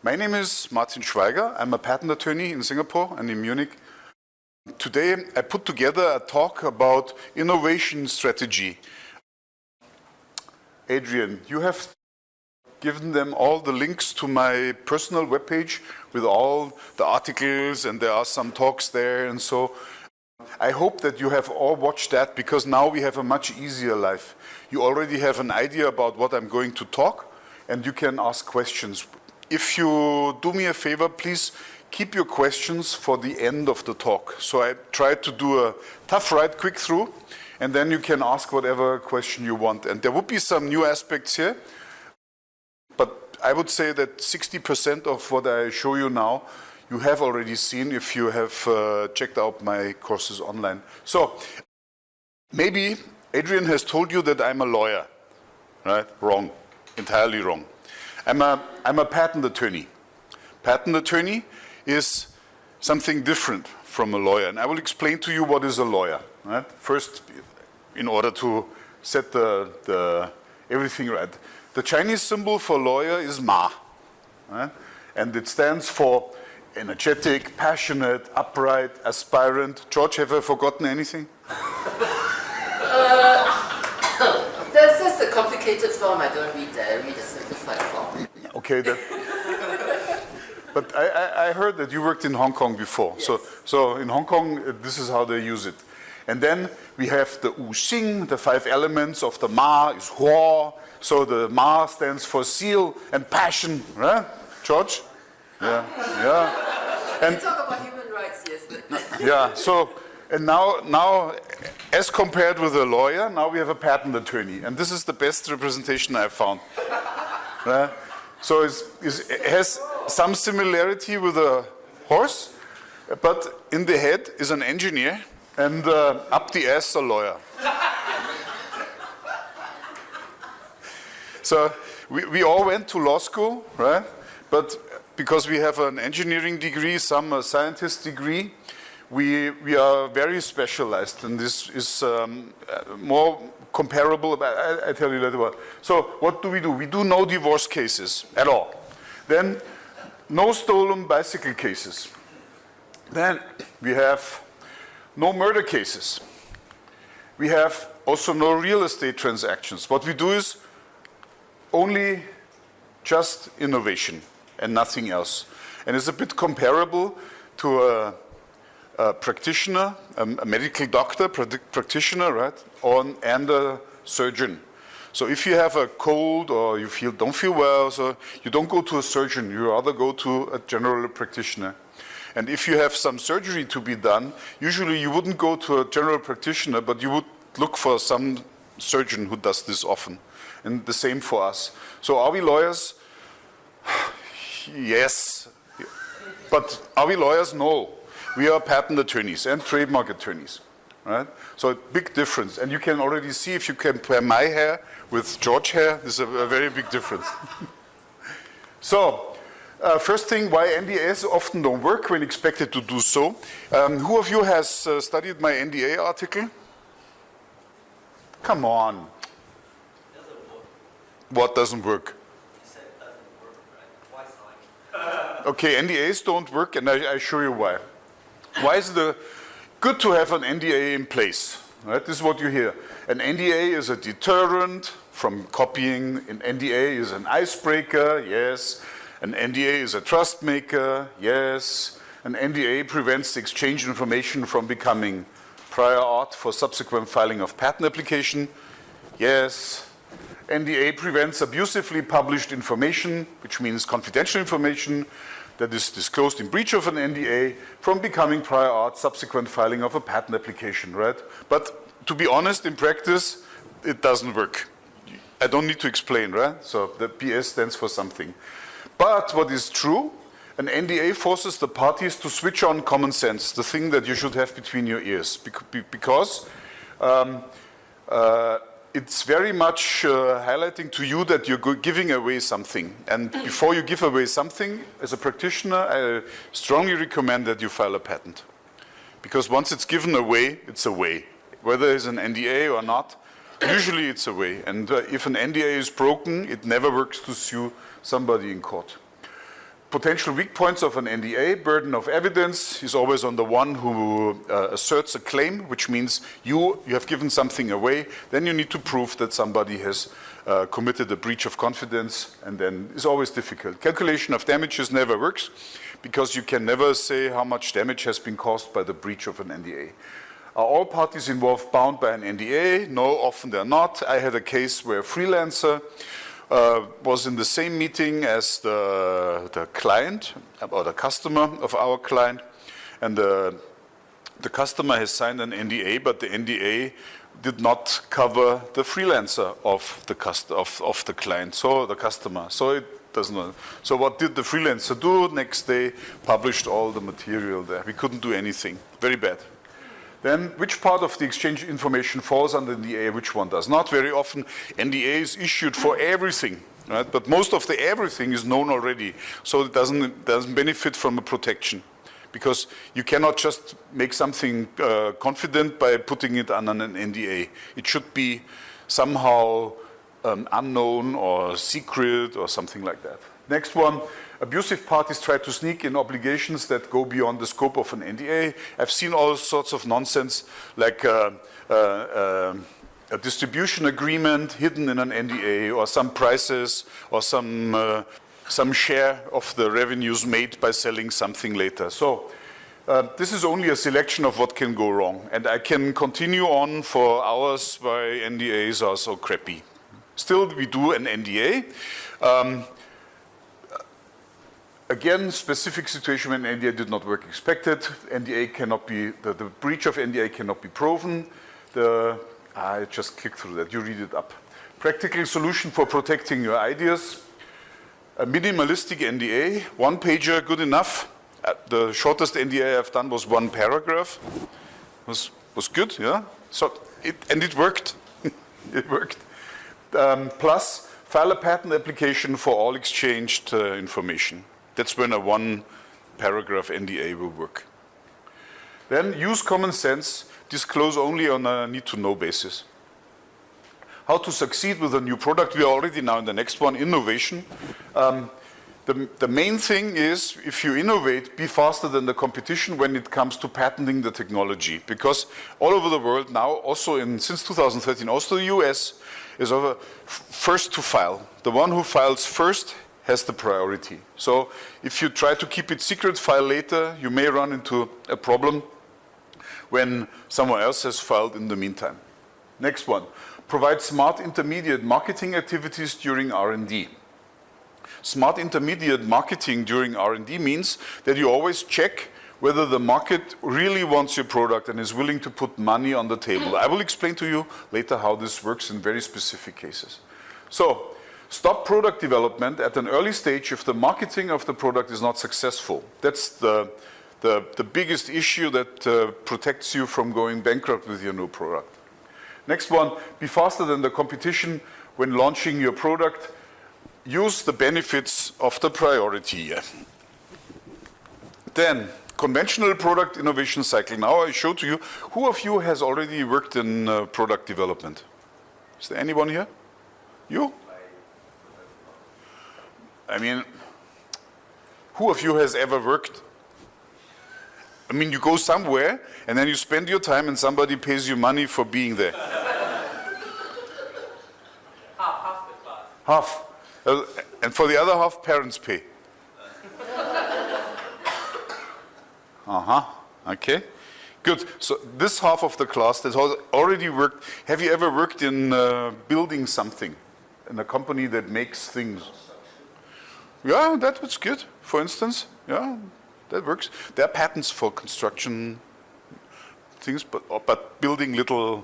My name is Martin Schweiger. I'm a patent attorney in Singapore and in Munich. Today I put together a talk about innovation strategy. Adrian, you have given them all the links to my personal webpage with all the articles, and there are some talks there, and so I hope that you have all watched that, because now we have a much easier life. You already have an idea about what I'm going to talk, and you can ask questions. If you do me a favor, please keep your questions for the end of the talk. So I tried to do a tough ride quick through, and then you can ask whatever question you want. And there would be some new aspects here, but I would say that 60% of what I show you now, you have already seen if you have checked out my courses online. So maybe Adrian has told you that I'm a lawyer, right? Wrong, entirely wrong. I'm a patent attorney. Patent attorney is something different from a lawyer, and I will explain to you what is a lawyer. Right? First, in order to set everything right. The Chinese symbol for lawyer is Ma, right? And it stands for energetic, passionate, upright, aspirant. George, have I forgotten anything? This is a complicated form. I don't read that. I read a simplified form. Okay, but I heard that you worked in Hong Kong before. Yes. So in Hong Kong, this is how they use it. And then we have the Wu Xing, the 5 elements of the Ma is Huo. So the Ma stands for zeal and passion, right, George? Yeah, yeah. And we talk about human rights, yes. But yeah, so, and now, as compared with a lawyer, now we have a patent attorney. And this is the best representation I've found. Right? So it has some similarity with a horse, but in the head is an engineer, and up the ass a lawyer. So we all went to law school, right? But because we have an engineering degree, some a scientist degree, we are very specialized, and this is more comparable. I tell you later what. So what do? We do no divorce cases at all. Then no stolen bicycle cases. Then we have no murder cases. We have also no real estate transactions. What we do is only just innovation and nothing else. And it's a bit comparable to a practitioner, a medical doctor, practitioner, right? And a surgeon. So if you have a cold or you don't feel well, so you don't go to a surgeon, you rather go to a general practitioner. And if you have some surgery to be done, usually you wouldn't go to a general practitioner, but you would look for some surgeon who does this often. And the same for us. So are we lawyers? Yes. But are we lawyers? No. We are patent attorneys and trademark attorneys. Right? So a big difference. And you can already see, if you compare my hair with George's hair, there's a very big difference. So, first thing, why NDAs often don't work when expected to do so. Who of you has studied my NDA article? Come on. What doesn't work? You said it doesn't work, right? Twice like. Okay, NDAs don't work, and I show you why. Why is it good to have an NDA in place? Right? This is what you hear. An NDA is a deterrent from copying. An NDA is an icebreaker, yes. An NDA is a trust maker, yes. An NDA prevents the exchange information from becoming prior art for subsequent filing of patent application, yes. NDA prevents abusively published information, which means confidential information that is disclosed in breach of an NDA, from becoming prior art subsequent filing of a patent application, right? But to be honest, in practice, it doesn't work. I don't need to explain, right? So the PS stands for something. But what is true, an NDA forces the parties to switch on common sense, the thing that you should have between your ears, because it's very much highlighting to you that you're giving away something. And before you give away something, as a practitioner, I strongly recommend that you file a patent. Because once it's given away, it's away. Whether it's an NDA or not, usually it's away. And if an NDA is broken, it never works to sue somebody in court. potential weak points of an NDA: burden of evidence is always on the one who asserts a claim, which means you have given something away. Then you need to prove that somebody has committed a breach of confidence, and then it's always difficult. Calculation of damages never works, because you can never say how much damage has been caused by the breach of an NDA. Are all parties involved bound by an NDA? No, often they're not. I had a case where a freelancer was in the same meeting as the client, or the customer of our client, and the customer has signed an NDA, but the NDA did not cover the freelancer of the client, so the customer. So it doesn't. So what did the freelancer do? Next day, published all the material there. We couldn't do anything. Very bad. Then, which part of the exchange information falls under NDA, which one does not? Very often, NDA is issued for everything, right? But most of the everything is known already, so it doesn't benefit from a protection, because you cannot just make something confident by putting it on an NDA. It should be somehow unknown or secret or something like that. Next one. Abusive parties try to sneak in obligations that go beyond the scope of an NDA. I've seen all sorts of nonsense, like a distribution agreement hidden in an NDA, or some prices, or some share of the revenues made by selling something later. So this is only a selection of what can go wrong. And I can continue on for hours why NDAs are so crappy. Still, we do an NDA. Again, specific situation when NDA did not work expected. NDA cannot be, the breach of NDA cannot be proven. I just clicked through that, you read it up. Practical solution for protecting your ideas. A minimalistic NDA, one pager, good enough. The shortest NDA I've done was one paragraph. Was good, yeah? So it worked. It worked. Plus, file a patent application for all exchanged information. That's when a one paragraph NDA will work. Then use common sense, disclose only on a need to know basis. How to succeed with a new product? We are already now in the next one, innovation. The main thing is, if you innovate, be faster than the competition when it comes to patenting the technology. Because all over the world now, also since 2013, also the US is first to file. The one who files first has the priority. So if you try to keep it secret, file later, you may run into a problem when someone else has filed in the meantime. Next one, provide smart intermediate marketing activities during R&D. Smart intermediate marketing during R&D means that you always check whether the market really wants your product and is willing to put money on the table. I will explain to you later how this works in very specific cases. So, stop product development at an early stage if the marketing of the product is not successful. That's the biggest issue that protects you from going bankrupt with your new product. Next one, be faster than the competition when launching your product. Use the benefits of the priority. Then, conventional product innovation cycle. Now I show to you, who of you has already worked in product development? Is there anyone here? You? I mean, who of you has ever worked? I mean, you go somewhere and then you spend your time and somebody pays you money for being there. Half the class. Half. And for the other half, parents pay. Okay. Good. So this half of the class that has already worked, have you ever worked in building something? In a company that makes things? Yeah, that was good, for instance. Yeah, that works. There are patents for construction things, but building little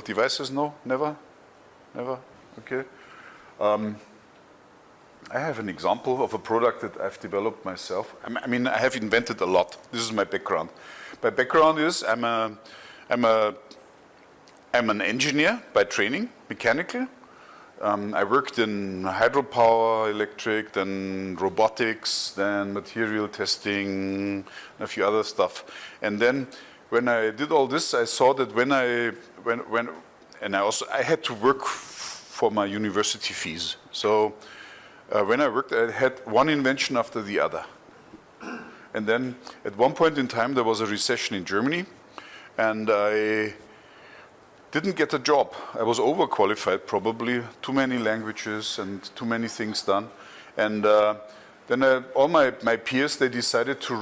devices, no? Never? Okay. I have an example of a product that I've developed myself. I mean, I have invented a lot. This is my background. My background is I'm an engineer by training, mechanical. I worked in hydropower, electric, then robotics, then material testing, and a few other stuff. And then when I did all this, I saw that I had to work for my university fees. So when I worked, I had one invention after the other. And then at one point in time, there was a recession in Germany, and I didn't get a job. I was overqualified, probably, too many languages and too many things done. And then all my peers, they decided to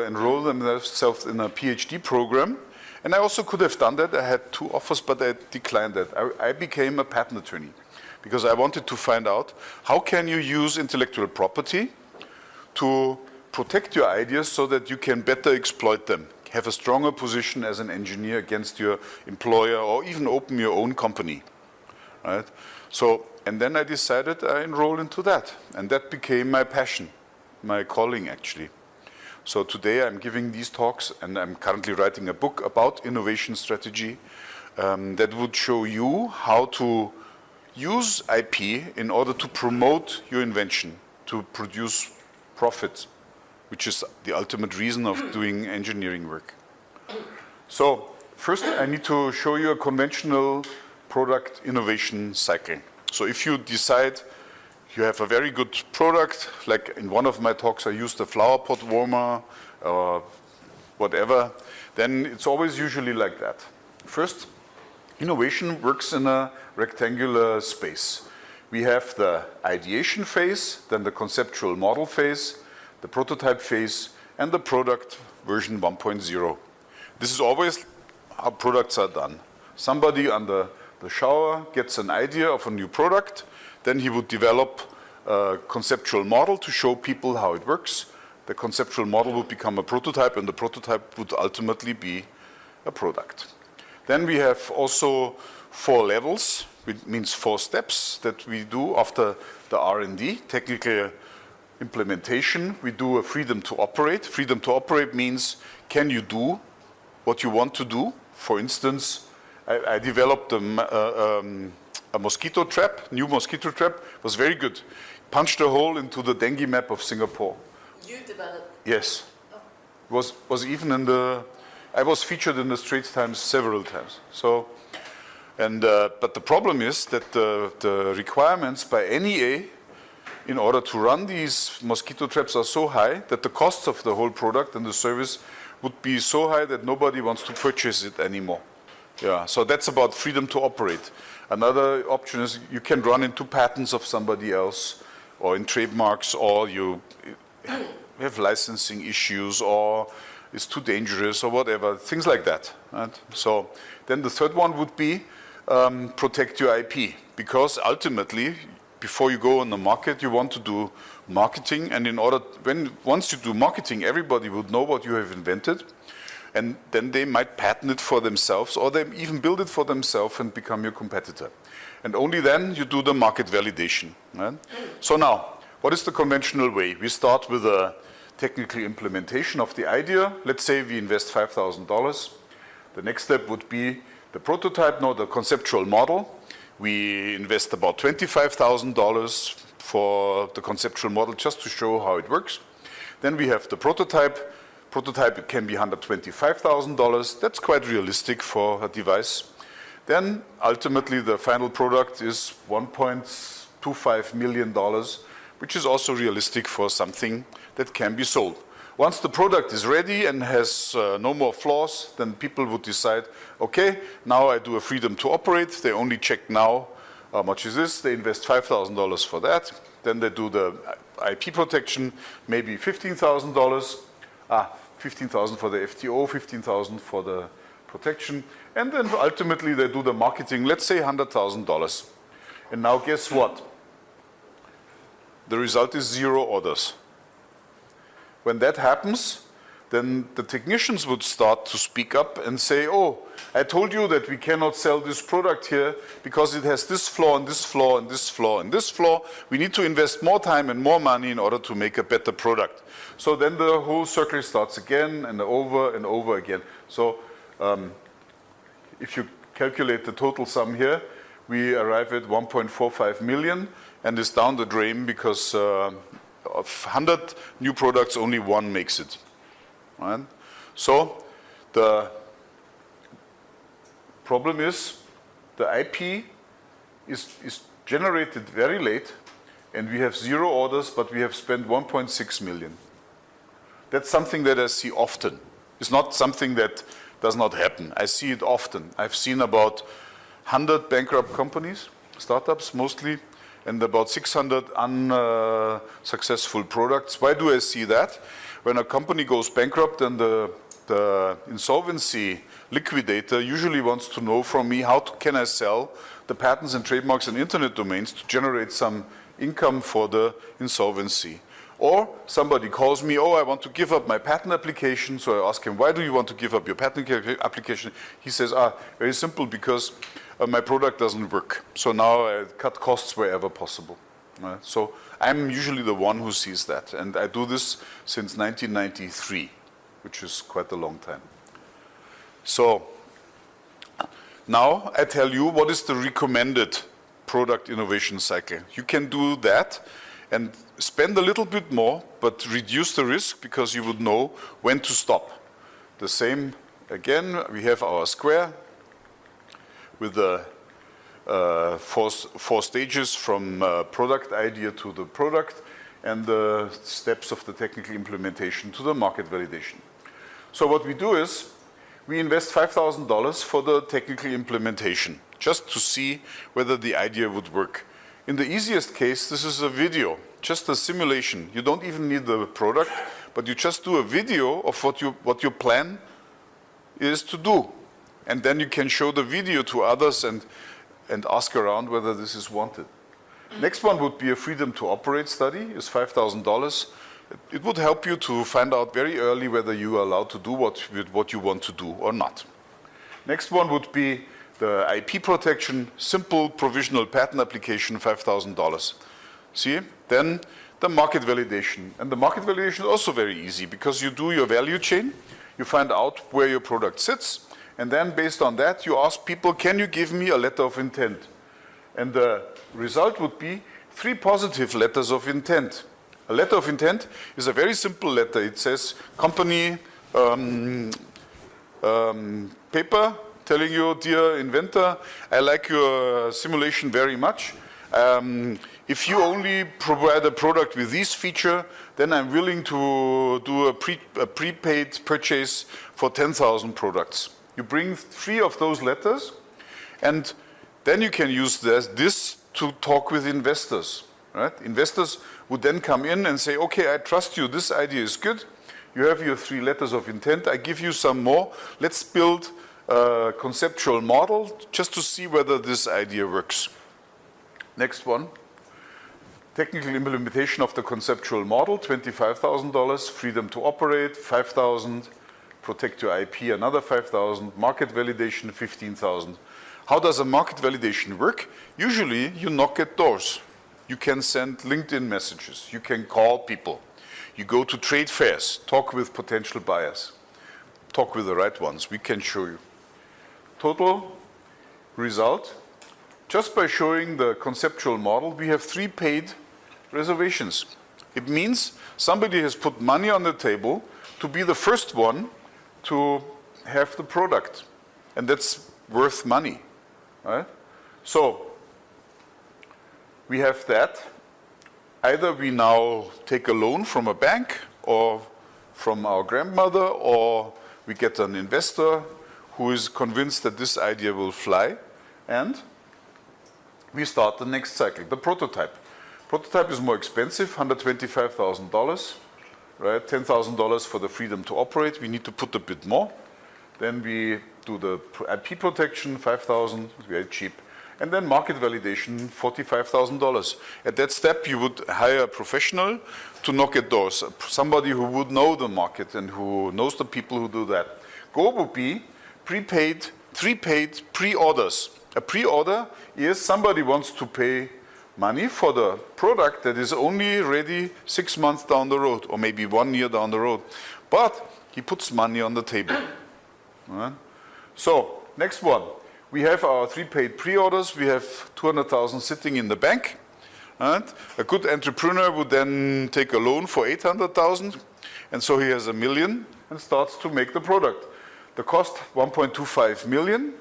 enroll themselves in a PhD program. And I also could have done that. I had 2 offers, but I declined that. I became a patent attorney because I wanted to find out how can you use intellectual property to protect your ideas so that you can better exploit them, have a stronger position as an engineer against your employer, or even open your own company, right? So, and then I decided I enroll into that, and that became my passion, my calling actually. So today I'm giving these talks, and I'm currently writing a book about innovation strategy that would show you how to use IP in order to promote your invention, to produce profits, which is the ultimate reason of doing engineering work. So first I need to show you a conventional product innovation cycle. So if you decide you have a very good product, like in one of my talks I used a flower pot warmer or whatever, then it's always usually like that. First, innovation works in a rectangular space. We have the ideation phase, then the conceptual model phase, the prototype phase, and the product version 1.0. This is always how products are done. Somebody under the shower gets an idea of a new product, then he would develop a conceptual model to show people how it works. The conceptual model would become a prototype, and the prototype would ultimately be a product. Then we have also 4 levels, which means 4 steps that we do after the R&D, technical implementation. We do a freedom to operate. Freedom to operate means, can you do what you want to do? For instance, I developed a mosquito trap, new mosquito trap, was very good. Punched a hole into the dengue map of Singapore. You developed? Yes. Was even in the, I was featured in the Straits Times several times. So, and but the problem is that the requirements by NEA in order to run these mosquito traps are so high that the costs of the whole product and the service would be so high that nobody wants to purchase it anymore. Yeah, so that's about freedom to operate. Another option is you can run into patents of somebody else, or in trademarks, or you have licensing issues, or it's too dangerous, or whatever, things like that. Right? So then the third one would be protect your IP, because ultimately, before you go on the market, you want to do marketing, and once you do marketing, everybody would know what you have invented, and then they might patent it for themselves, or they even build it for themselves and become your competitor. And only then you do the market validation. Right? So now, what is the conventional way? We start with a technical implementation of the idea. Let's say we invest $5,000. The next step would be the prototype, the conceptual model. We invest about $25,000 for the conceptual model just to show how it works. Then we have the prototype. Prototype can be $125,000. That's quite realistic for a device. Then ultimately the final product is $1.25 million, which is also realistic for something that can be sold. Once the product is ready and has no more flaws, then people would decide, okay, now I do a freedom to operate. They only check now how much is this. They invest $5,000 for that. Then they do the IP protection, maybe $15,000. $15,000 for the FTO, $15,000 for the protection, and then ultimately they do the marketing, let's say $100,000. And now guess what? The result is 0 orders. When that happens, then the technicians would start to speak up and say, oh, I told you that we cannot sell this product here because it has this flaw and this flaw and this flaw and this flaw. We need to invest more time and more money in order to make a better product. So then the whole circle starts again and over again. So if you calculate the total sum here, we arrive at 1.45 million, and it's down the drain because of 100 new products, only 1 makes it. Right? So the problem is the IP is generated very late, and we have 0 orders, but we have spent 1.6 million. That's something that I see often. It's not something that does not happen. I see it often. I've seen about 100 bankrupt companies, startups mostly, and about 600 unsuccessful products. Why do I see that? When a company goes bankrupt, then the insolvency liquidator usually wants to know from me can I sell the patents and trademarks and internet domains to generate some income for the insolvency. Or somebody calls me, oh, I want to give up my patent application. So I ask him, why do you want to give up your patent application? He says, very simple, because my product doesn't work. So now I cut costs wherever possible. So I'm usually the one who sees that. And I do this since 1993, which is quite a long time. So now I tell you what is the recommended product innovation cycle. You can do that and spend a little bit more, but reduce the risk because you would know when to stop. The same, again, we have our square with the four stages from product idea to the product and the steps of the technical implementation to the market validation. So what we do is we invest $5,000 for the technical implementation, just to see whether the idea would work. In the easiest case, this is a video, just a simulation. You don't even need the product, but you just do a video of what your plan is to do. And then you can show the video to others and ask around whether this is wanted. Next one would be a freedom to operate study, is $5,000. It would help you to find out very early whether you are allowed to do what you want to do or not. Next one would be the IP protection, simple provisional patent application, $5,000. See? Then the market validation. And the market validation is also very easy because you do your value chain, you find out where your product sits, and then based on that you ask people, can you give me a letter of intent? And the result would be 3 positive letters of intent. A letter of intent is a very simple letter. It says, company, paper, telling you, dear inventor, I like your simulation very much. If you only provide a product with this feature, then I'm willing to do a prepaid purchase for 10,000 products. You bring 3 of those letters, and then you can use this to talk with investors. Right? Investors would then come in and say, okay, I trust you, this idea is good. You have your 3 letters of intent, I give you some more. Let's build a conceptual model just to see whether this idea works. Next one, technical implementation of the conceptual model, $25,000, freedom to operate, $5,000, protect your IP, another $5,000, market validation, $15,000. How does a market validation work? Usually you knock at doors. You can send LinkedIn messages. You can call people. You go to trade fairs, talk with potential buyers. Talk with the right ones. We can show you. Total result, just by showing the conceptual model, we have 3 paid reservations. It means somebody has put money on the table to be the first one to have the product. And that's worth money. Right? So, we have that. Either we now take a loan from a bank or from our grandmother, or we get an investor who is convinced that this idea will fly, and we start the next cycle, the prototype. Prototype is more expensive, $125,000, right? $10,000 for the freedom to operate. We need to put a bit more. Then we do the IP protection, $5,000, very cheap. And then market validation, $45,000. At that step, you would hire a professional to knock at doors, somebody who would know the market and who knows the people who do that. Go would be prepaid, 3 paid pre-orders. A pre-order is somebody wants to pay money for the product that is only ready 6 months down the road, or maybe 1 year down the road. But he puts money on the table. Right? So, next one. We have our 3 paid pre-orders. We have 200,000 sitting in the bank. Right? A good entrepreneur would then take a loan for 800,000, and so he has $1 million and starts to make the product. The cost, 1.25 million.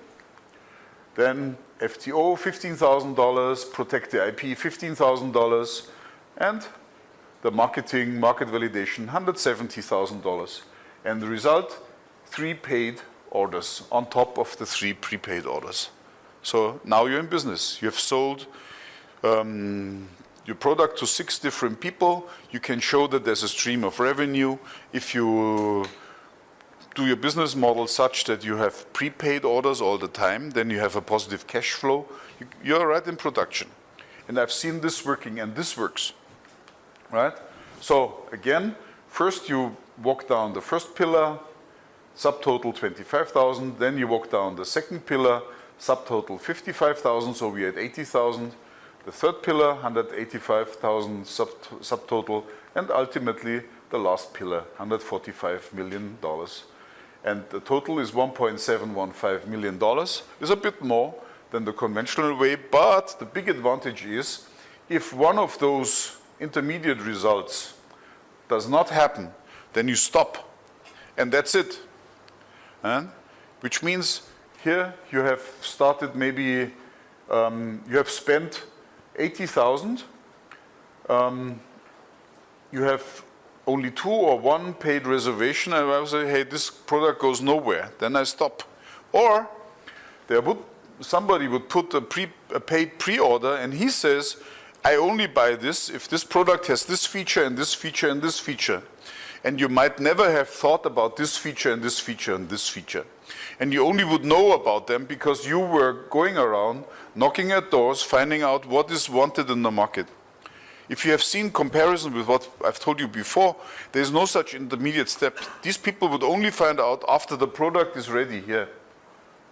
Then FTO, $15,000. Protect the IP, $15,000. And the market validation, $170,000. And the result, 3 paid orders on top of the 3 prepaid orders. So now you're in business. You have sold your product to 6 different people. You can show that there's a stream of revenue. If you do your business model such that you have prepaid orders all the time, then you have a positive cash flow. You're right in production. And I've seen this working, and this works, right? So again, first you walk down the first pillar, subtotal 25,000. Then you walk down the second pillar, subtotal 55,000, so we had 80,000. The third pillar, 185,000 subtotal, and ultimately the last pillar, $145 million. And the total is $1.715 million. It's a bit more than the conventional way, but the big advantage is if one of those intermediate results does not happen, then you stop, and that's it. Which means here you have started maybe, you have spent 80,000, you have only 2 or 1 paid reservation, and I will say, hey, this product goes nowhere, then I stop. Or somebody would put a paid pre-order, and he says, I only buy this if this product has this feature and this feature and this feature. And you might never have thought about this feature and this feature and this feature. And you only would know about them because you were going around, knocking at doors, finding out what is wanted in the market. If you have seen comparison with what I've told you before, there's no such intermediate step. These people would only find out after the product is ready here.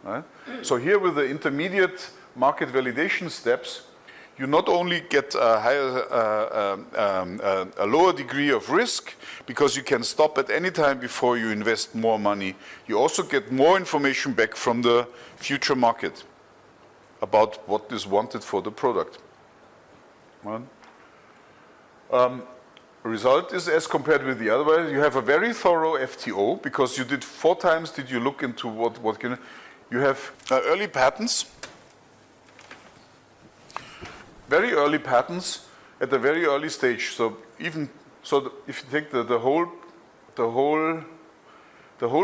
Right? So here with the intermediate market validation steps, you not only get a lower degree of risk because you can stop at any time before you invest more money, you also get more information back from the future market about what is wanted for the product. Right? Result is as compared with the other way, you have a very thorough FTO because you did 4 times, did you look into what can, you have early patents, very early patents at a very early stage. So even, so if you take the whole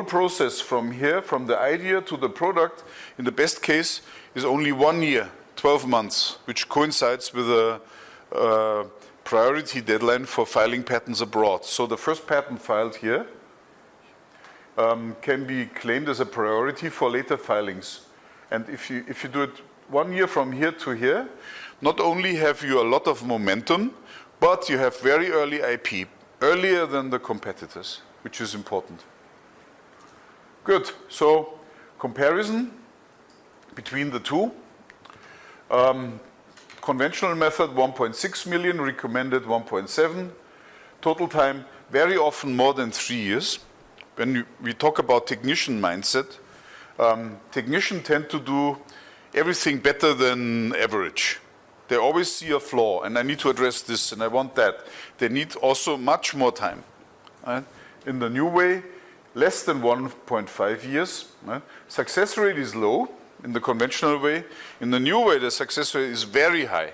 process from here, from the idea to the product, in the best case is only 1 year, 12 months, which coincides with a priority deadline for filing patents abroad. So the first patent filed here can be claimed as a priority for later filings. And if you do it 1 year from here to here, not only have you a lot of momentum, but you have very early IP, earlier than the competitors, which is important. Good, so comparison between the two. Conventional method 1.6 million, recommended 1.7. Total time very often more than 3 years. When we talk about technician mindset, technicians tend to do everything better than average. They always see a flaw, and I need to address this, and I want that. They need also much more time. Right? In the new way, less than 1.5 years. Right? Success rate is low in the conventional way. In the new way, the success rate is very high.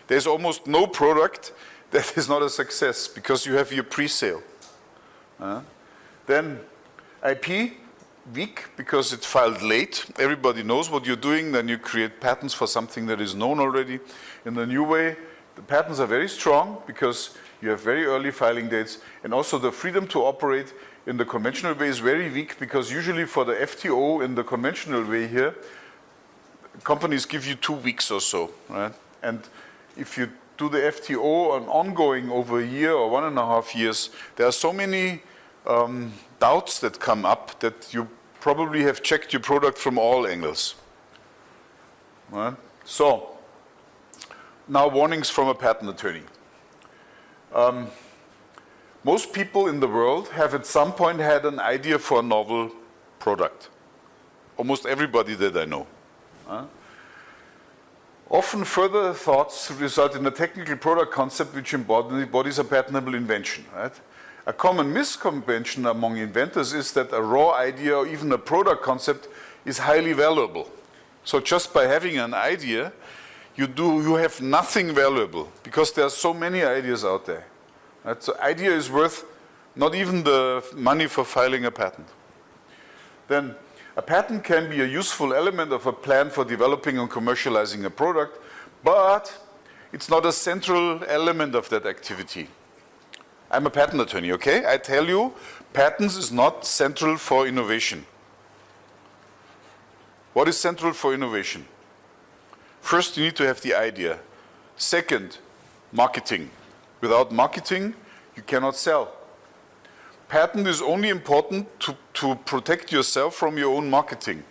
There's almost no product that is not a success because you have your pre-sale. Then IP, weak because it's filed late. Everybody knows what you're doing. Then you create patents for something that is known already. In the new way, the patents are very strong because you have very early filing dates. And also the freedom to operate in the conventional way is very weak because usually for the FTO in the conventional way here, companies give you 2 weeks or so. Right? And if you do the FTO on ongoing over a year or 1.5 years, there are so many doubts that come up that you probably have checked your product from all angles. Right? So, now warnings from a patent attorney. Most people in the world have at some point had an idea for a novel product. Almost everybody that I know. Often further thoughts result in a technical product concept which embodies a patentable invention. Right? A common misconvention among inventors is that a raw idea or even a product concept is highly valuable. So just by having an idea, you have nothing valuable because there are so many ideas out there. Right? So idea is worth not even the money for filing a patent. Then a patent can be a useful element of a plan for developing and commercializing a product, but it's not a central element of that activity. I'm a patent attorney, okay? I tell you, patents is not central for innovation. What is central for innovation? First, you need to have the idea. Second, marketing. Without marketing, you cannot sell. Patent is only important to protect yourself from your own marketing,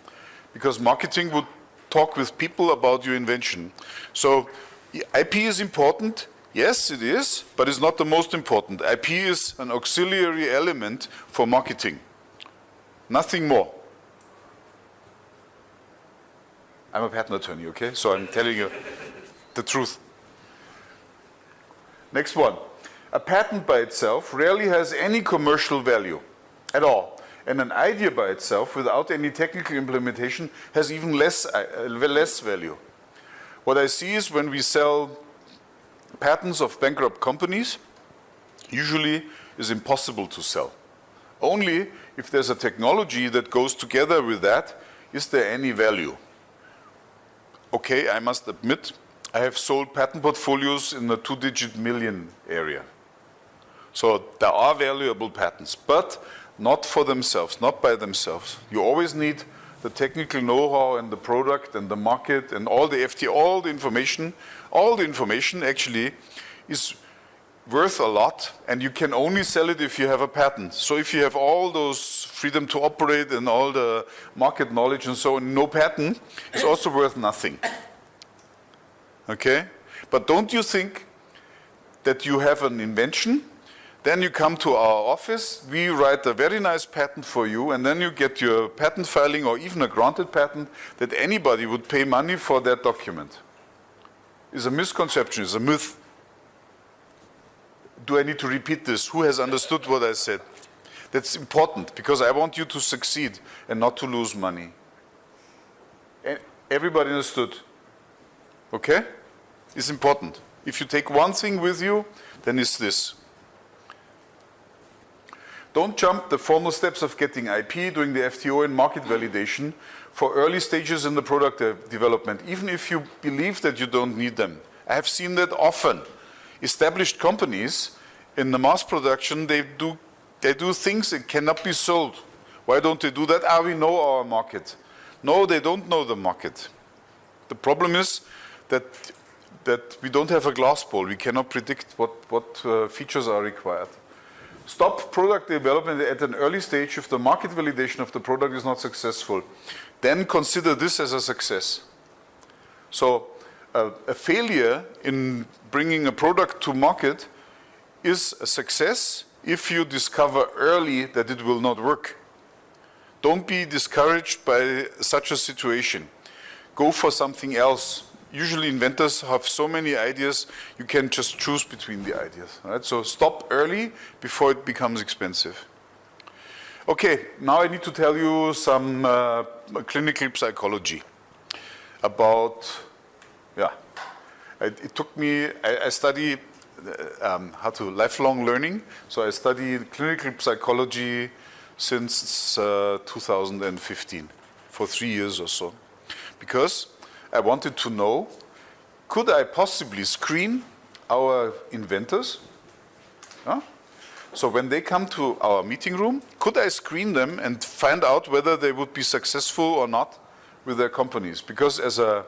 because marketing would talk with people about your invention. So IP is important, yes it is, but it's not the most important. IP is an auxiliary element for marketing, nothing more. I'm a patent attorney, okay? So I'm telling you the truth. Next one. A patent by itself rarely has any commercial value at all. And an idea by itself, without any technical implementation, has even less value. What I see is when we sell patents of bankrupt companies, usually is impossible to sell. Only if there's a technology that goes together with that, is there any value. Okay, I must admit, I have sold patent portfolios in the 2-digit million area. So there are valuable patents, but not for themselves, not by themselves. You always need the technical know-how and the product and the market and all the FT, all the information actually is worth a lot, and you can only sell it if you have a patent. So if you have all those freedom to operate and all the market knowledge and so on, no patent, it's also worth nothing. Okay? But don't you think that you have an invention, then you come to our office, we write a very nice patent for you, and then you get your patent filing or even a granted patent, that anybody would pay money for that document. It's a misconception, it's a myth. Do I need to repeat this? Who has understood what I said? That's important, because I want you to succeed and not to lose money. Everybody understood? Okay? It's important. If you take one thing with you, then it's this. Don't jump the formal steps of getting IP, doing the FTO and market validation for early stages in the product development, even if you believe that you don't need them. I have seen that often. Established companies in the mass production, they do things that cannot be sold. Why don't they do that? We know our market. No, they don't know the market. The problem is that we don't have a glass ball. We cannot predict what features are required. Stop product development at an early stage if the market validation of the product is not successful. Then consider this as a success. So a failure in bringing a product to market is a success if you discover early that it will not work. Don't be discouraged by such a situation. Go for something else. Usually inventors have so many ideas, you can just choose between the ideas. Right? So stop early before it becomes expensive. Okay, now I need to tell you some clinical psychology about, it took me, I study lifelong learning. So I studied clinical psychology since 2015, for 3 years or so. Because I wanted to know, could I possibly screen our inventors? So when they come to our meeting room, could I screen them and find out whether they would be successful or not with their companies? Because as a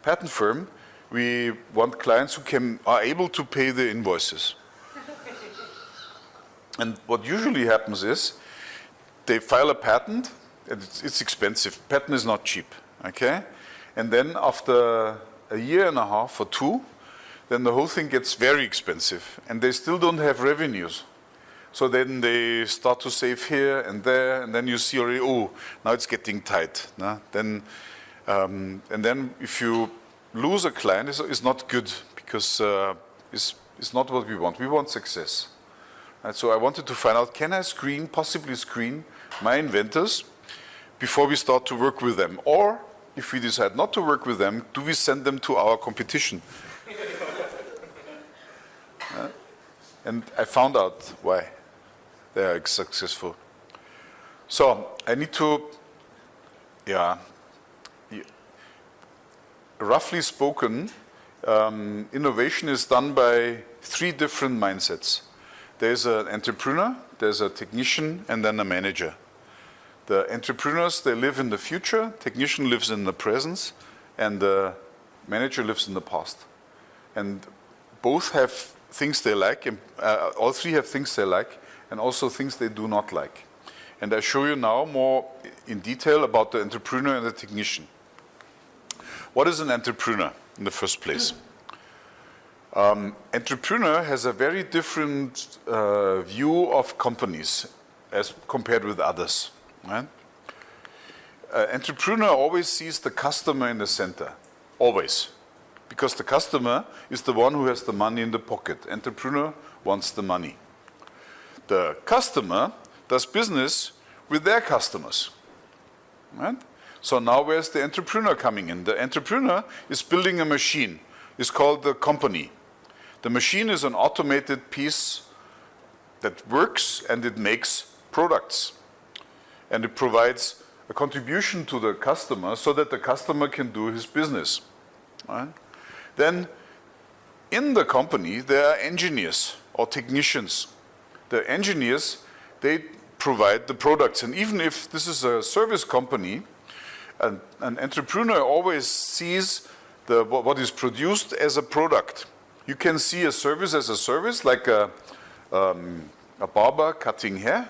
patent firm, we want clients who are able to pay the invoices. And what usually happens is, they file a patent, and it's expensive. Patent is not cheap, okay? And then after a year and a half or 2, then the whole thing gets very expensive, and they still don't have revenues. So then they start to save here and there, and then you see already, oh, now it's getting tight. And then if you lose a client, it's not good, because it's not what we want. We want success. And so I wanted to find out, can I possibly screen my inventors before we start to work with them? Or if we decide not to work with them, do we send them to our competition? And I found out why they are successful. So I need to, roughly spoken, innovation is done by 3 different mindsets. There's an entrepreneur, there's a technician, and then a manager. The entrepreneurs, they live in the future, technician lives in the present, and the manager lives in the past. And both have things they like, and all 3 have things they like, and also things they do not like. And I show you now more in detail about the entrepreneur and the technician. What is an entrepreneur in the first place? Entrepreneur has a very different view of companies as compared with others. Right? Entrepreneur always sees the customer in the center, always. Because the customer is the one who has the money in the pocket. Entrepreneur wants the money. The customer does business with their customers. Right? So now where's the entrepreneur coming in? The entrepreneur is building a machine. It's called the company. The machine is an automated piece that works and it makes products. And it provides a contribution to the customer so that the customer can do his business. Right? Then in the company there are engineers or technicians. The engineers, they provide the products. And even if this is a service company, an entrepreneur always sees what is produced as a product. You can see a service as a service, like a barber cutting hair,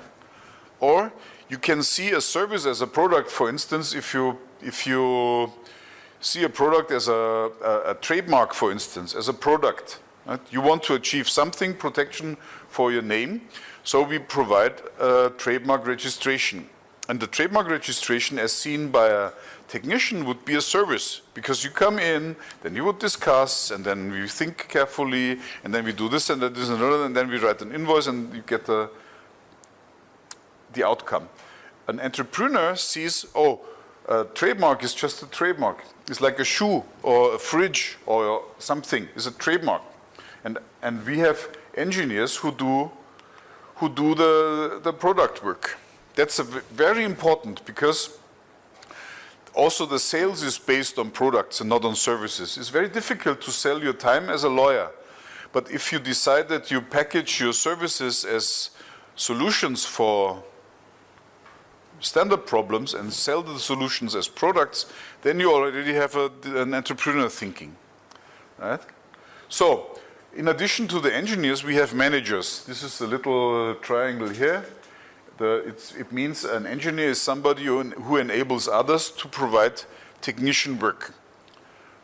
or you can see a service as a product. For instance, if you see a product as a trademark, for instance, as a product, right? You want to achieve something, protection for your name, so we provide a trademark registration. And the trademark registration, as seen by a technician, would be a service, because you come in, then you would discuss, and then we think carefully, and then we do this and that, this and that, and then we write an invoice, and you get the outcome. An entrepreneur sees, oh, a trademark is just a trademark. It's like a shoe or a fridge or something. It's a trademark. And we have engineers who do the product work. That's very important, because also the sales is based on products and not on services. It's very difficult to sell your time as a lawyer. But if you decide that you package your services as solutions for standard problems and sell the solutions as products, then you already have an entrepreneur thinking. Right? So, in addition to the engineers, we have managers. This is the little triangle here. It means an engineer is somebody who enables others to provide technician work.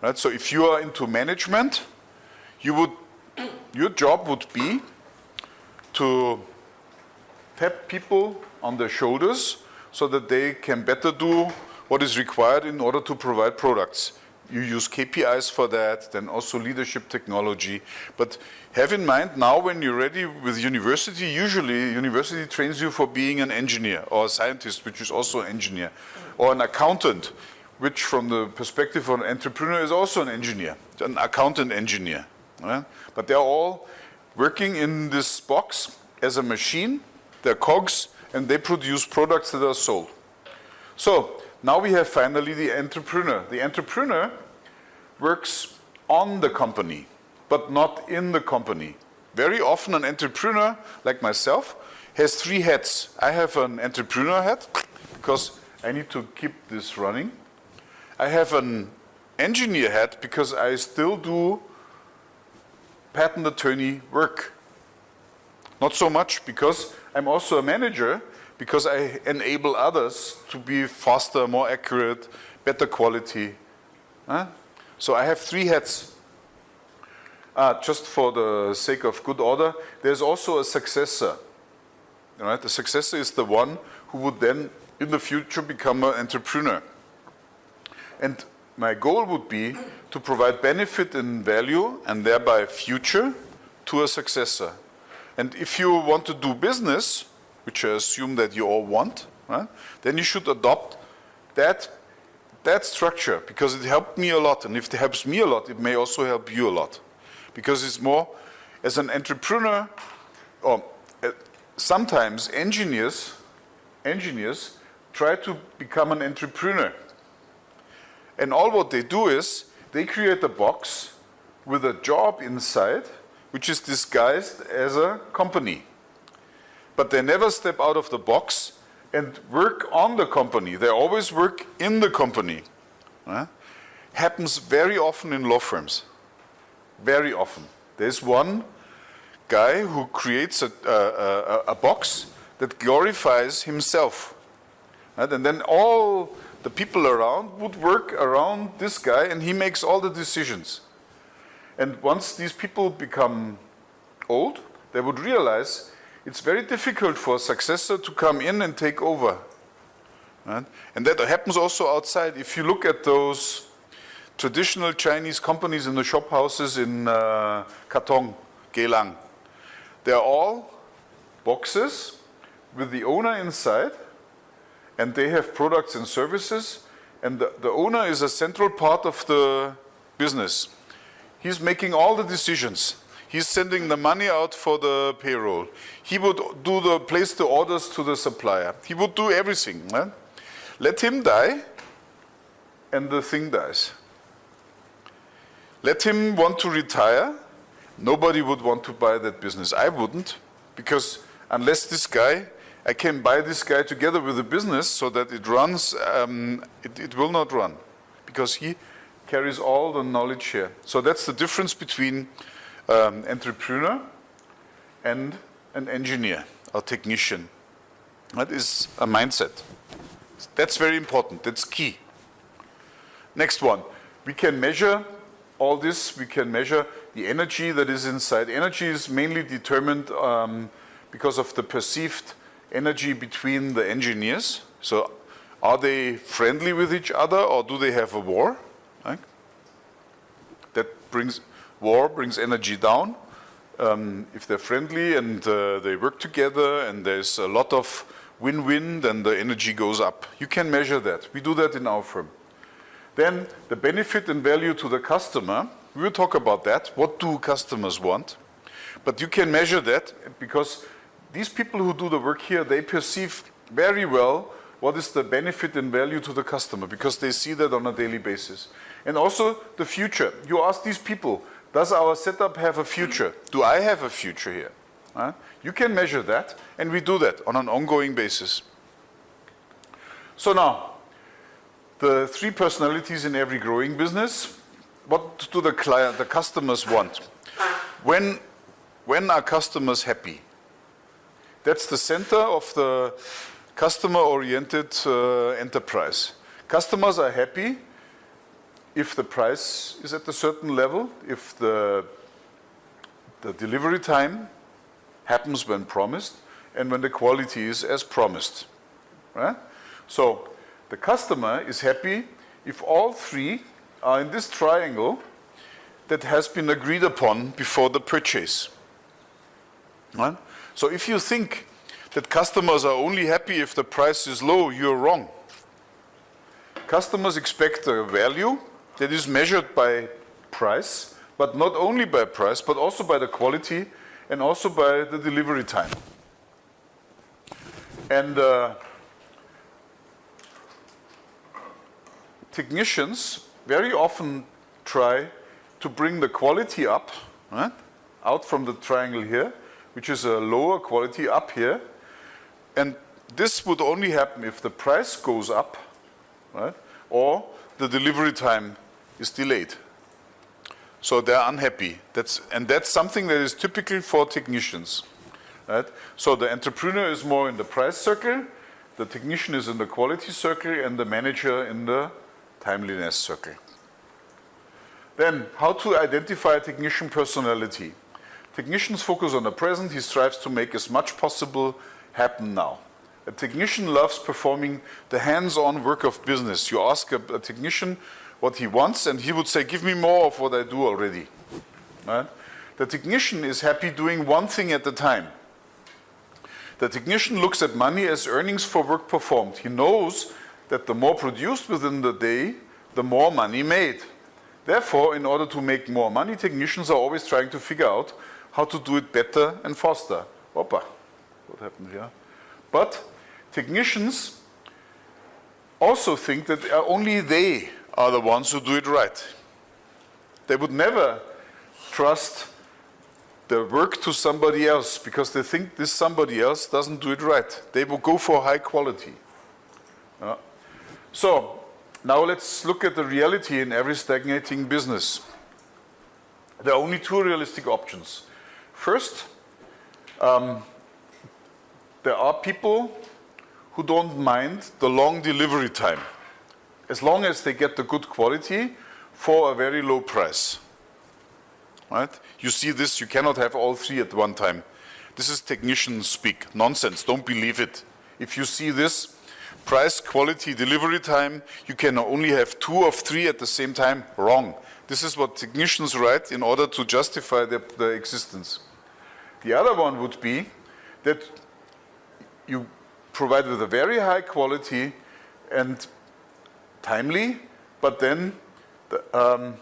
Right? So if you are into management, your job would be to tap people on their shoulders so that they can better do what is required in order to provide products. You use KPIs for that, then also leadership technology. But have in mind now, when you're ready with university, usually university trains you for being an engineer or a scientist, which is also an engineer, or an accountant, which from the perspective of an entrepreneur is also an engineer, an accountant engineer. Right? But they're all working in this box as a machine, they're cogs, and they produce products that are sold. So now we have finally the entrepreneur. The entrepreneur works on the company, but not in the company. Very often an entrepreneur, like myself, has 3 hats. I have an entrepreneur hat, because I need to keep this running. I have an engineer hat, because I still do patent attorney work. Not so much, because I'm also a manager, because I enable others to be faster, more accurate, better quality. So I have 3 hats. Just for the sake of good order, there's also a successor. Right? The successor is the one who would then, in the future, become an entrepreneur. And my goal would be to provide benefit and value, and thereby future, to a successor. And if you want to do business, which I assume that you all want, right, then you should adopt that that structure, because it helped me a lot. And if it helps me a lot, it may also help you a lot. Because it's more, as an entrepreneur, or sometimes engineers try to become an entrepreneur. And all what they do is, they create a box with a job inside, which is disguised as a company. But they never step out of the box and work on the company. They always work in the company. Happens very often in law firms. Very often. There's one guy who creates a box that glorifies himself. Right? And then all the people around would work around this guy, and he makes all the decisions. And once these people become old, they would realize it's very difficult for a successor to come in and take over. Right? And that happens also outside. If you look at those traditional Chinese companies in the shop houses in Katong, Gelang, they're all boxes with the owner inside, and they have products and services, and the owner is a central part of the business. He's making all the decisions. He's sending the money out for the payroll. He would place the orders to the supplier. He would do everything. Right? Let him die, and the thing dies. Let him want to retire. Nobody would want to buy that business. I wouldn't, because unless this guy, I can buy this guy together with the business so that it runs, it will not run, because he carries all the knowledge here. So that's the difference between entrepreneur and an engineer or technician. That is a mindset. That's very important. That's key. Next one. We can measure all this. We can measure the energy that is inside. Energy is mainly determined because of the perceived energy between the engineers. So are they friendly with each other, or do they have a war? Right? War brings energy down. If they're friendly and they work together and there's a lot of win-win, then the energy goes up. You can measure that. We do that in our firm. Then the benefit and value to the customer, we will talk about that. What do customers want? But you can measure that because these people who do the work here, they perceive very well what is the benefit and value to the customer, because they see that on a daily basis. And also the future. You ask these people, does our setup have a future? Do I have a future here? You can measure that, and we do that on an ongoing basis. So now, the three personalities in every growing business. What do the customers want? When are customers happy? That's the center of the customer-oriented enterprise. Customers are happy if the price is at a certain level, if the delivery time happens when promised, and when the quality is as promised. Right? So the customer is happy if all three are in this triangle that has been agreed upon before the purchase. Right? So if you think that customers are only happy if the price is low, you're wrong. Customers expect a value that is measured by price, but not only by price, but also by the quality and also by the delivery time. And technicians very often try to bring the quality up, right, out from the triangle here, which is a lower quality up here. And this would only happen if the price goes up, right, or the delivery time is delayed. So they're unhappy. That's something that is typical for technicians. Right? So the entrepreneur is more in the price circle, the technician is in the quality circle, and the manager in the timeliness circle. Then, how to identify a technician personality? Technicians focus on the present. He strives to make as much possible happen now. A technician loves performing the hands-on work of business. You ask a technician what he wants, and he would say, give me more of what I do already. Right? The technician is happy doing one thing at a time. The technician looks at money as earnings for work performed. He knows that the more produced within the day, the more money made. Therefore, in order to make more money, technicians are always trying to figure out how to do it better and faster. Opa, what happened here? But technicians also think that only they are the ones who do it right. They would never trust the work to somebody else because they think this somebody else doesn't do it right. They will go for high quality. So now let's look at the reality in every stagnating business. There are only two realistic options. First, there are people who don't mind the long delivery time, as long as they get the good quality for a very low price. Right? You see this, you cannot have all three at one time. This is technician speak, nonsense, don't believe it. If you see this, price, quality, delivery time, you can only have two of three at the same time, wrong. This is what technicians write in order to justify their existence. The other one would be that you provide with a very high quality and timely, but then the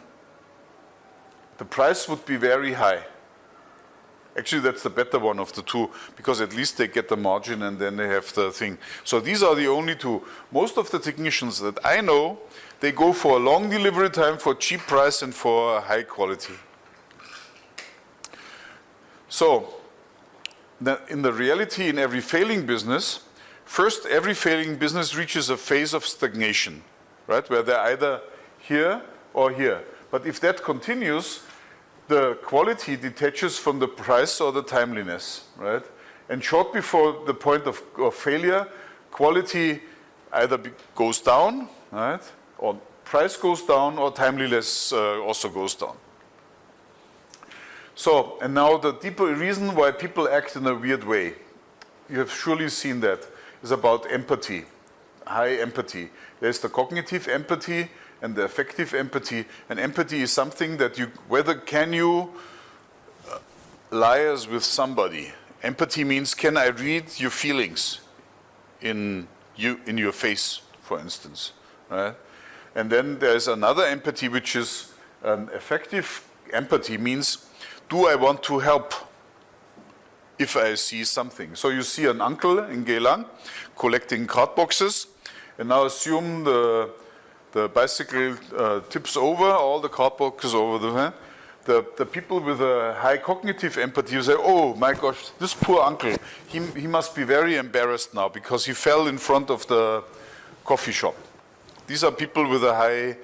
price would be very high. Actually, that's the better one of the two, because at least they get the margin and then they have the thing. So these are the only two. Most of the technicians that I know, they go for a long delivery time, for cheap price, and for high quality. So, in the reality, in every failing business, first, every failing business reaches a phase of stagnation, right? Where they're either here or here. But if that continues, the quality detaches from the price or the timeliness, right? And short before the point of failure, quality either goes down, right? Or price goes down, or timeliness also goes down. So, and now the deeper reason why people act in a weird way, you have surely seen that, is about empathy, high empathy. There's the cognitive empathy and the affective empathy. And empathy is something that whether can you liaise with somebody. Empathy means, can I read your feelings in your face, for instance, right? And then there's another empathy, which is affective empathy, means, do I want to help if I see something? So you see an uncle in Geylang collecting card boxes, and now assume the bicycle tips over, all the card boxes over the people with a high cognitive empathy say, oh my gosh, this poor uncle, he must be very embarrassed now because he fell in front of the coffee shop. These are people with a high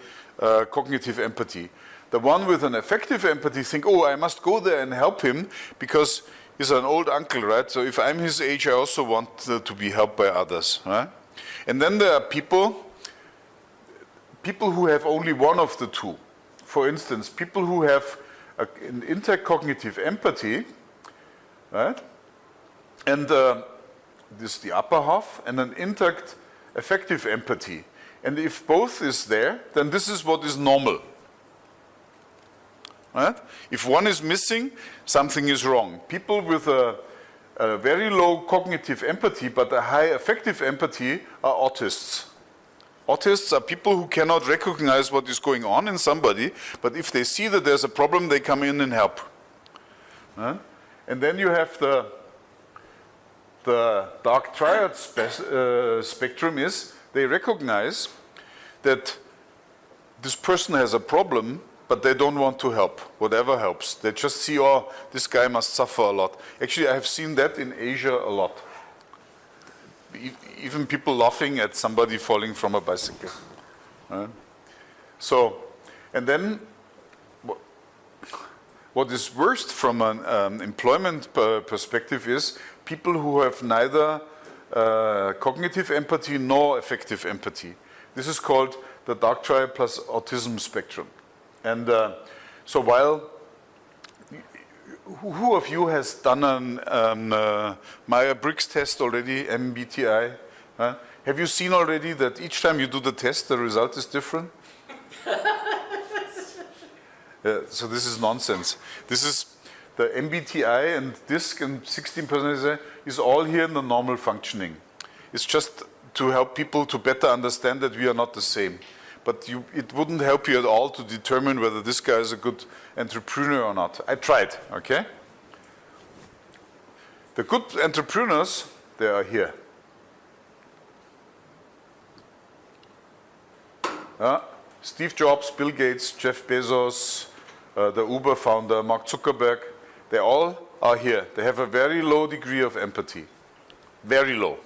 cognitive empathy. The one with an affective empathy think, oh, I must go there and help him because he's an old uncle, right? So if I'm his age, I also want to be helped by others, right? And then there are people who have only one of the two. For instance, people who have an intercognitive empathy, right? And this is the upper half, and an intact affective empathy. And if both is there, then this is what is normal. Right? If one is missing, something is wrong. People with a very low cognitive empathy but a high affective empathy are autists. Autists are people who cannot recognize what is going on in somebody, but if they see that there's a problem, they come in and help. And then you have the dark triad spectrum is, they recognize that this person has a problem, but they don't want to help, whatever helps. They just see, oh, this guy must suffer a lot. Actually, I have seen that in Asia a lot. Even people laughing at somebody falling from a bicycle. So, and then what is worst from an employment perspective is people who have neither cognitive empathy nor affective empathy. This is called the dark triad plus autism spectrum. And so while, who of you has done an Myers-Briggs test already, MBTI? Have you seen already that each time you do the test, the result is different? So this is nonsense. This is the MBTI and DISC and 16% is all here in the normal functioning. It's just to help people to better understand that we are not the same. But it wouldn't help you at all to determine whether this guy is a good entrepreneur or not. I tried, okay? The good entrepreneurs, they are here. Steve Jobs, Bill Gates, Jeff Bezos, the Uber founder, Mark Zuckerberg, they all are here. They have a very low degree of empathy. Very low.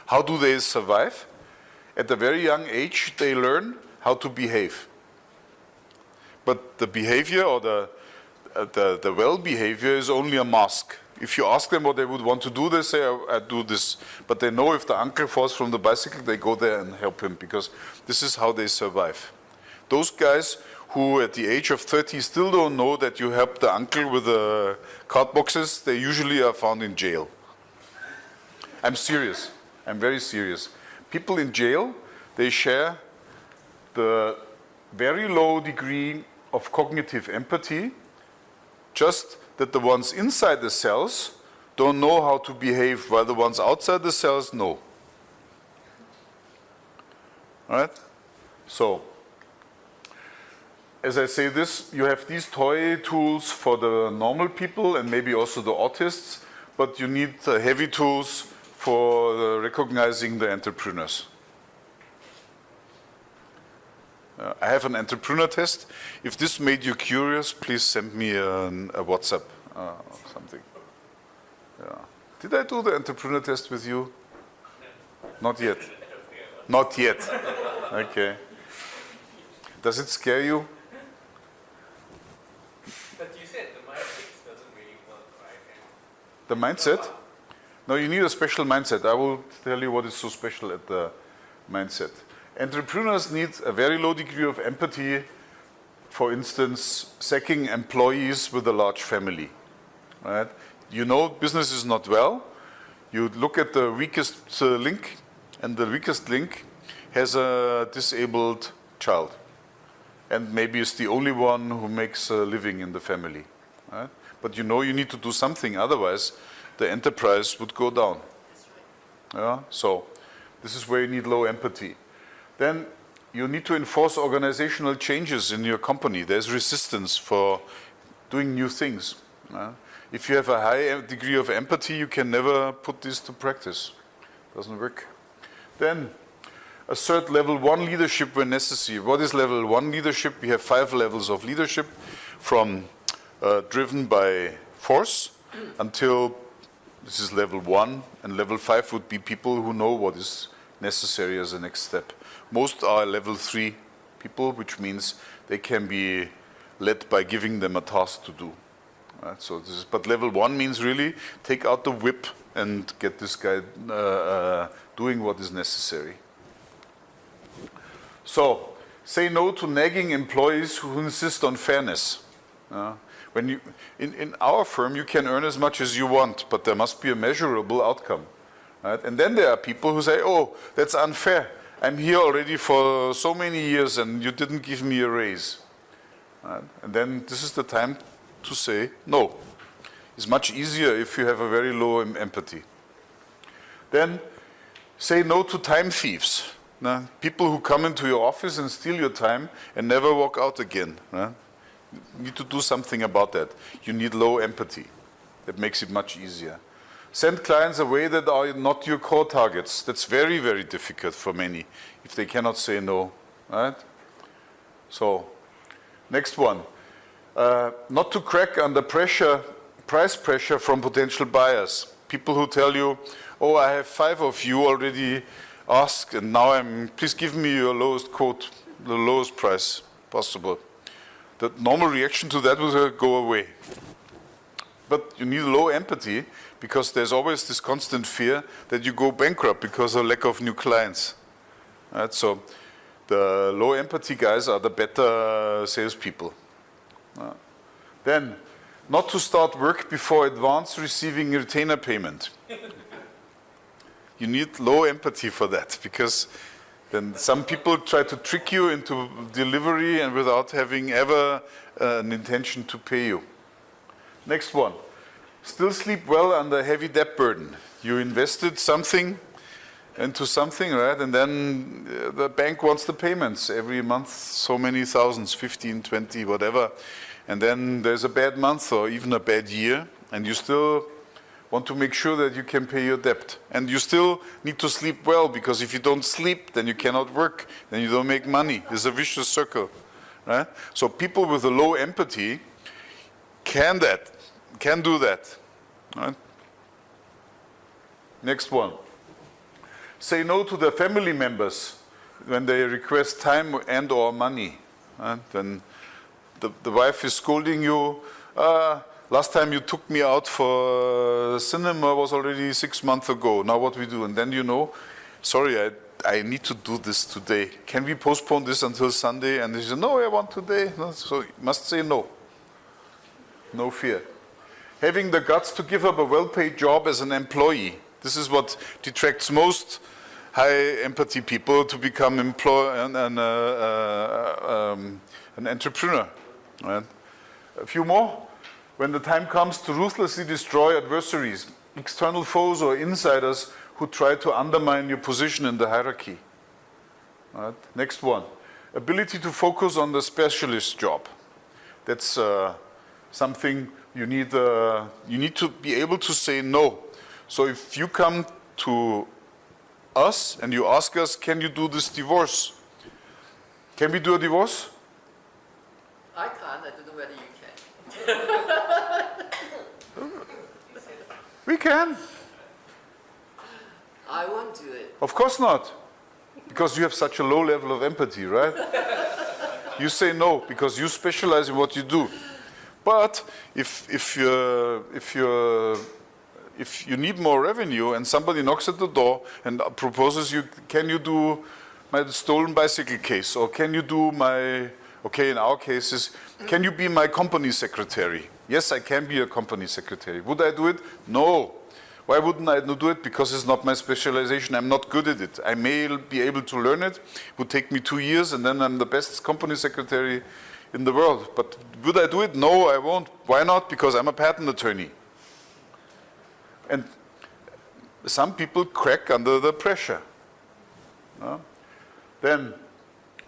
How do they survive? At a very young age, they learn how to behave. But the behavior or the well behavior is only a mask. If you ask them what they would want to do, they say, I do this. But they know if the uncle falls from the bicycle, they go there and help him, because this is how they survive. Those guys who at the age of 30 still don't know that you helped the uncle with the card boxes, they usually are found in jail. I'm serious. I'm very serious. People in jail, they share the very low degree of cognitive empathy, just that the ones inside the cells don't know how to behave, while the ones outside the cells know. All right? So, as I say this, you have these toy tools for the normal people and maybe also the autists, but you need heavy tools for recognizing the entrepreneurs. I have an entrepreneur test. If this made you curious, please send me a WhatsApp or something. Yeah. Did I do the entrepreneur test with you? Not yet. Not yet. Okay. Does it scare you? But you said the mindset doesn't really work, right? The mindset? No, you need a special mindset. I will tell you what is so special at the mindset. Entrepreneurs need a very low degree of empathy, for instance, sacking employees with a large family. Right? You know business is not well. You look at the weakest link, and the weakest link has a disabled child. And maybe is the only one who makes a living in the family. Right? But you know you need to do something, otherwise the enterprise would go down. Yeah? So this is where you need low empathy. Then you need to enforce organizational changes in your company. There's resistance for doing new things. If you have a high degree of empathy, you can never put this to practice. Doesn't work. Then assert level 1 leadership when necessary. What is level 1 leadership? We have 5 levels of leadership, from driven by force until this is level 1, and level 5 would be people who know what is necessary as a next step. Most are level 3 people, which means they can be led by giving them a task to do. Right? So this is, but level 1 means really take out the whip and get this guy doing what is necessary. So, say no to nagging employees who insist on fairness. When you, in our firm, you can earn as much as you want, but there must be a measurable outcome. Right? And then there are people who say, oh, that's unfair. I'm here already for so many years and you didn't give me a raise. Right? And then this is the time to say no. It's much easier if you have a very low empathy. Then say no to time thieves. People who come into your office and steal your time and never walk out again. You need to do something about that. You need low empathy. That makes it much easier. Send clients away that are not your core targets. That's very, very difficult for many if they cannot say no. Right? So, next one. Not to crack under pressure, price pressure from potential buyers. People who tell you, oh, I have 5 of you already asked, and now please give me your lowest quote, the lowest price possible. The normal reaction to that would go away. But you need low empathy, because there's always this constant fear that you go bankrupt because of lack of new clients. Right? So the low empathy guys are the better salespeople. Then, not to start work before advance receiving retainer payment. You need low empathy for that, because then some people try to trick you into delivery and without having ever an intention to pay you. Next one. Still sleep well under heavy debt burden. You invested something into something, right? And then the bank wants the payments every month, so many thousands, 15, 20, whatever. And then there's a bad month or even a bad year, and you still want to make sure that you can pay your debt. And you still need to sleep well, because if you don't sleep, then you cannot work, then you don't make money. It's a vicious circle, right? So people with a low empathy can do that, right? Next one. Say no to their family members when they request time and or money. Right? Then the wife is scolding you. Last time you took me out for cinema was already 6 months ago. Now what we do? And then you know, sorry, I need to do this today. Can we postpone this until Sunday? And they say, no, I want today. No, so you must say no. No fear. Having the guts to give up a well-paid job as an employee. This is what detracts most high empathy people to become an entrepreneur. Right? A few more. When the time comes to ruthlessly destroy adversaries, external foes or insiders who try to undermine your position in the hierarchy. Right? Next one. Ability to focus on the specialist job. That's something you need to be able to say no. So if you come to us and you ask us, can you do this divorce? Can we do a divorce? I can't, I don't know whether you can. We can. I won't do it. Of course not. Because you have such a low level of empathy, right? You say no because you specialize in what you do. But if you need more revenue and somebody knocks at the door and proposes you, can you do my stolen bicycle case? Or can you do my, okay, in our cases, can you be my company secretary? Yes, I can be a company secretary. Would I do it? No. Why wouldn't I do it? Because it's not my specialization. I'm not good at it. I may be able to learn it. It would take me 2 years and then I'm the best company secretary in the world. But would I do it? No, I won't. Why not? Because I'm a patent attorney. And some people crack under the pressure. Then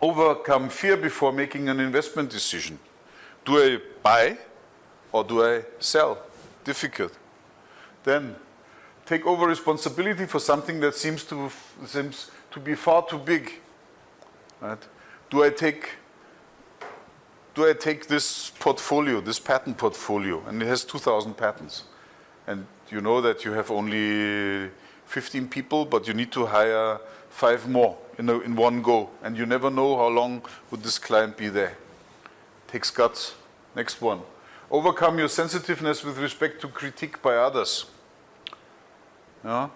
overcome fear before making an investment decision. Do I buy or do I sell? Difficult. Then take over responsibility for something that seems to be far too big. Right? Do I take this portfolio, this patent portfolio, and it has 2,000 patents, and you know that you have only 15 people, but you need to hire 5 more in one go, and you never know how long would this client be there. Takes guts. Next one. Overcome your sensitiveness with respect to critique by others.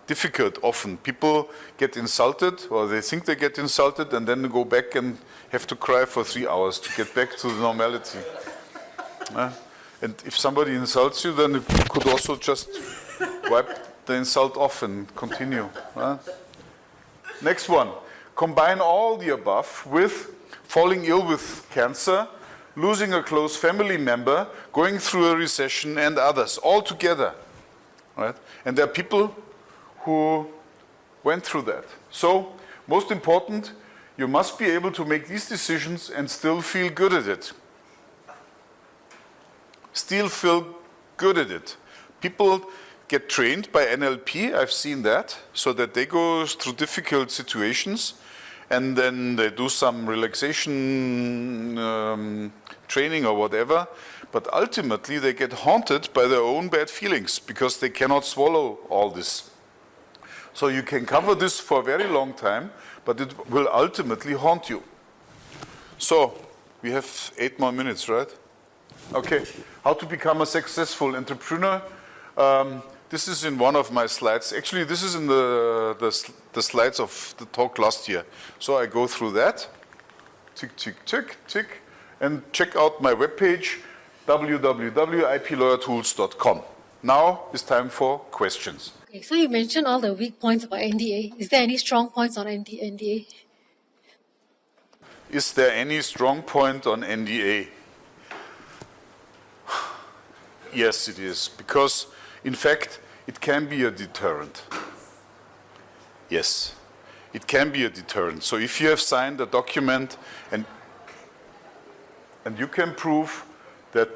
Difficult often. People get insulted, or they think they get insulted, and then go back and have to cry for 3 hours to get back to the normality. And if somebody insults you, then you could also just wipe the insult off and continue. Next one. Combine all the above with falling ill with cancer, losing a close family member, going through a recession, and others, all together. Right? And there are people who went through that. So, most important, you must be able to make these decisions and still feel good at it. Still feel good at it. People get trained by NLP, I've seen that, so that they go through difficult situations and then they do some relaxation training or whatever, but ultimately they get haunted by their own bad feelings because they cannot swallow all this. So you can cover this for a very long time, but it will ultimately haunt you. So, we have 8 more minutes, right? Okay, how to become a successful entrepreneur. This is in one of my slides. Actually, this is in the slides of the talk last year. So I go through that, tick, tick, tick, tick, and check out my webpage, www.iplawyertools.com. Now it's time for questions. Okay, so you mentioned all the weak points about NDA. Is there any strong points on NDA? Is there any strong point on NDA? Yes, it is, because in fact, it can be a deterrent. Yes. it can be a deterrent. So if you have signed a document and you can prove that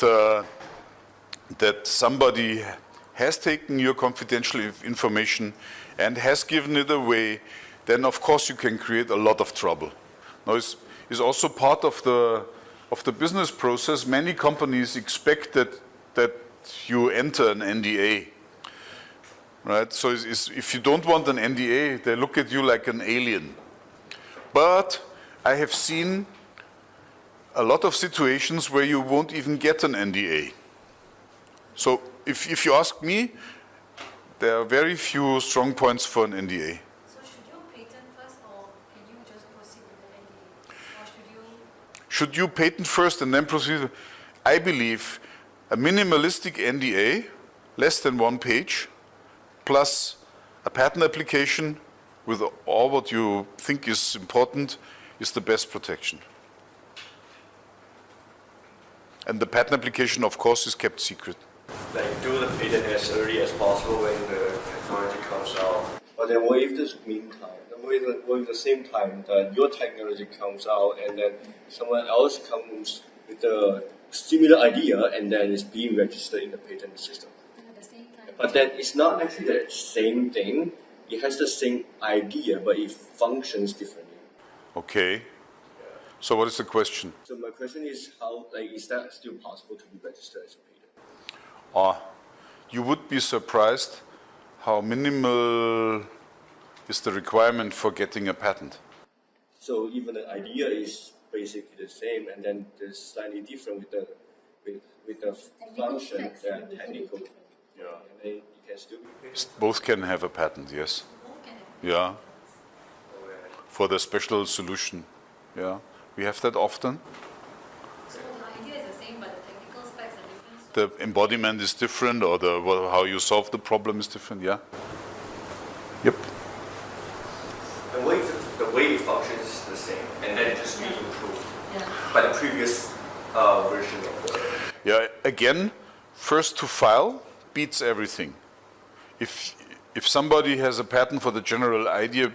that somebody has taken your confidential information and has given it away, then of course you can create a lot of trouble. Now it's also part of the business process. Many companies expect that you enter an NDA, right? So if you don't want an NDA, they look at you like an alien. But I have seen a lot of situations where you won't even get an NDA. So if you ask me, there are very few strong points for an NDA. So should you patent first, or can you just proceed with the NDA? Or Should you patent first and then proceed? I believe a minimalistic NDA, less than 1 page, plus a patent application with all what you think is important, is the best protection. And the patent application, of course, is kept secret. Like do the patent as early as possible when the technology comes out. But then what if this meantime, what if the same time that your technology comes out and then someone else comes with a similar idea and then it's being registered in the patent system? at the same time, But then it's not actually the same thing. It has the same idea, but it functions differently. Okay. So what is the question? So my question is how, like, is that still possible to be registered as a patent? You would be surprised how minimal is the requirement for getting a patent. So even the idea is basically the same, and then it's slightly different with the function specs and will be technical. different. Yeah, and then you can still be paid. Both can have a patent, yes. Yeah. For the special solution. Yeah. We have that often. So the idea is the same, but the technical specs are different. So The embodiment is different, or how you solve the problem is different, yeah? Yep. And what if the way it functions is the same, and then just be improved yeah. by the previous version of the. Yeah, again, first to file beats everything. If somebody has a patent for the general idea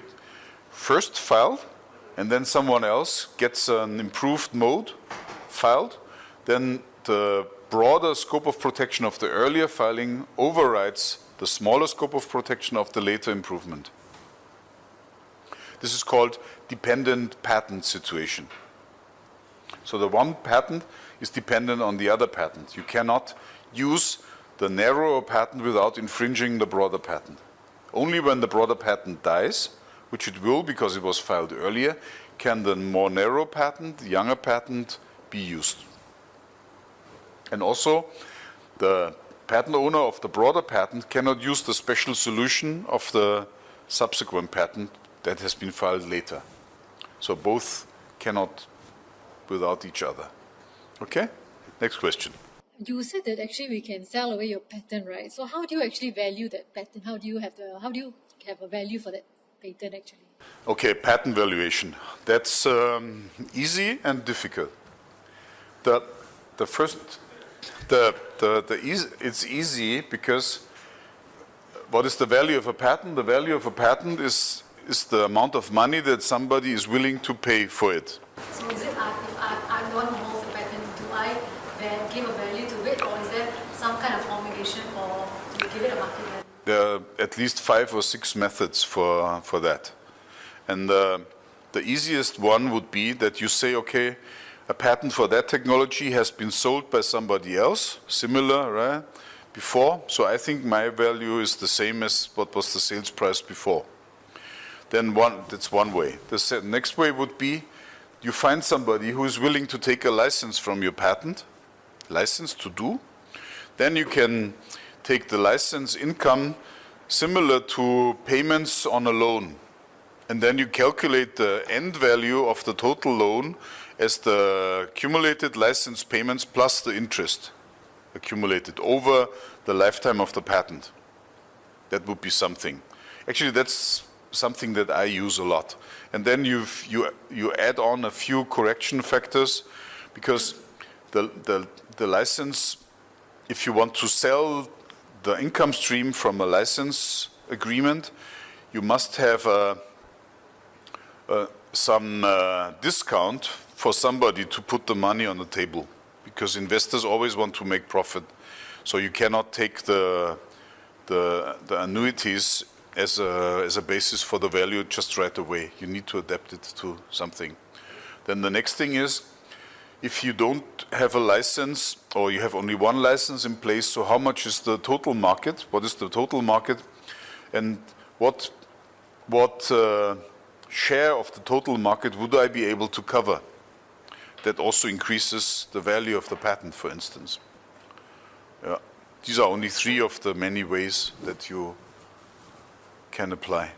first filed, and then someone else gets an improved mode filed, then the broader scope of protection of the earlier filing overrides the smaller scope of protection of the later improvement. This is called dependent patent situation. So the one patent is dependent on the other patent. You cannot use the narrower patent without infringing the broader patent. Only when the broader patent dies, which it will because it was filed earlier, can the more narrow patent, the younger patent, be used. And also, the patent owner of the broader patent cannot use the special solution of the subsequent patent that has been filed later. So both cannot without each other. Okay? Next question. You said that actually we can sell away your patent, right? So how do you actually value that patent? How do you have a value for that patent actually? Okay, patent valuation. That's easy and difficult. It's easy because what is the value of a patent? The value of a patent is the amount of money that somebody is willing to pay for it. So is it, if I'm the one who holds the patent, do I give a value to it, or is there some kind of formulation to give it a market value? There are at least 5 or 6 methods for that. And the easiest one would be that you say, okay, a patent for that technology has been sold by somebody else, similar, right, before. So I think my value is the same as what was the sales price before. Then that's one way. The next way would be you find somebody who is willing to take a license from your patent, license to do. Then you can take the license income similar to payments on a loan. And then you calculate the end value of the total loan as the accumulated license payments plus the interest accumulated over the lifetime of the patent. That would be something. Actually, that's something that I use a lot. And then you add on a few correction factors, because the license, if you want to sell the income stream from a license agreement, you must have some discount for somebody to put the money on the table, because investors always want to make profit. So you cannot take the annuities as a basis for the value just right away. You need to adapt it to something. Then the next thing is, if you don't have a license or you have only one license in place, so how much is the total market? What is the total market? And what share of the total market would I be able to cover? That also increases the value of the patent, for instance. Yeah. These are only 3 of the many ways that you can apply.